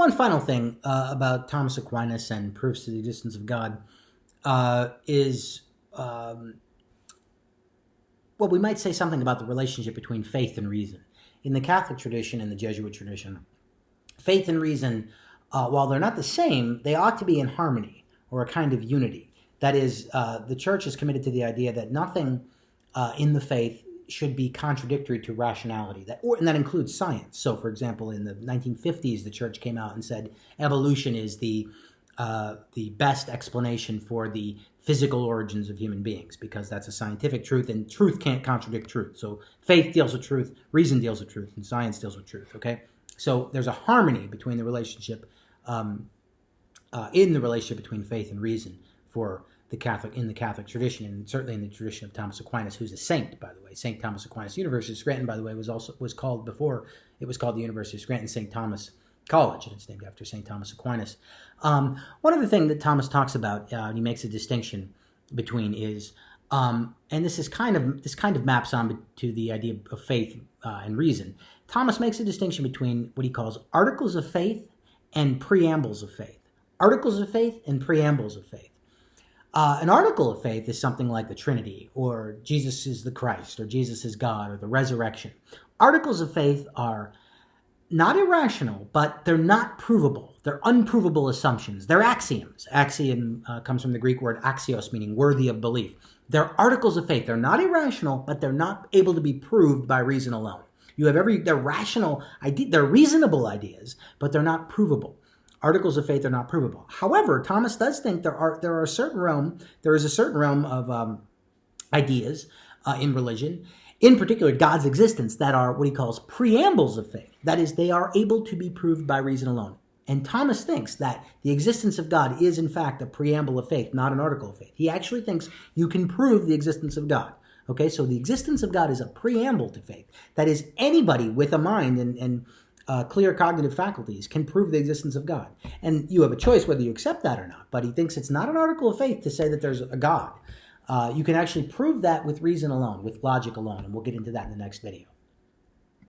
one final thing about Thomas Aquinas and proofs of the existence of God is, well, we might say something about the relationship between faith and reason. In the Catholic tradition and the Jesuit tradition, faith and reason, while they're not the same, they ought to be in harmony or a kind of unity. That is, the Church is committed to the idea that nothing in the faith should be contradictory to rationality, and that includes science. So, for example, in the 1950s, the Church came out and said evolution is the best explanation for the physical origins of human beings, because that's a scientific truth, and truth can't contradict truth. So faith deals with truth, reason deals with truth, and science deals with truth, okay? So there's a harmony between the relationship, in the relationship between faith and reason in the Catholic tradition, and certainly in the tradition of Thomas Aquinas, who's a saint, by the way. St. Thomas Aquinas. University of Scranton, by the way, was called before it was called the University of Scranton St. Thomas College, and it's named after St. Thomas Aquinas. One other thing that Thomas talks about, and he makes a distinction between is, and this kind of maps on to the idea of faith and reason. Thomas makes a distinction between what he calls articles of faith and preambles of faith. Articles of faith and preambles of faith. An article of faith is something like the Trinity, or Jesus is the Christ, or Jesus is God, or the resurrection. Articles of faith are not irrational, but they're not provable. They're unprovable assumptions. They're axioms. Axiom comes from the Greek word axios, meaning worthy of belief. They're articles of faith. They're not irrational, but they're not able to be proved by reason alone. They're rational, they're reasonable ideas, but they're not provable. Articles of faith are not provable. However, Thomas does think there is a certain realm of ideas in religion, in particular God's existence, that are what he calls preambles of faith. That is, they are able to be proved by reason alone. And Thomas thinks that the existence of God is in fact a preamble of faith, not an article of faith. He actually thinks you can prove the existence of God. Okay, so the existence of God is a preamble to faith. That is, anybody with a mind and clear cognitive faculties can prove the existence of God. And you have a choice whether you accept that or not. But he thinks it's not an article of faith to say that there's a God. You can actually prove that with reason alone, with logic alone. And we'll get into that in the next video.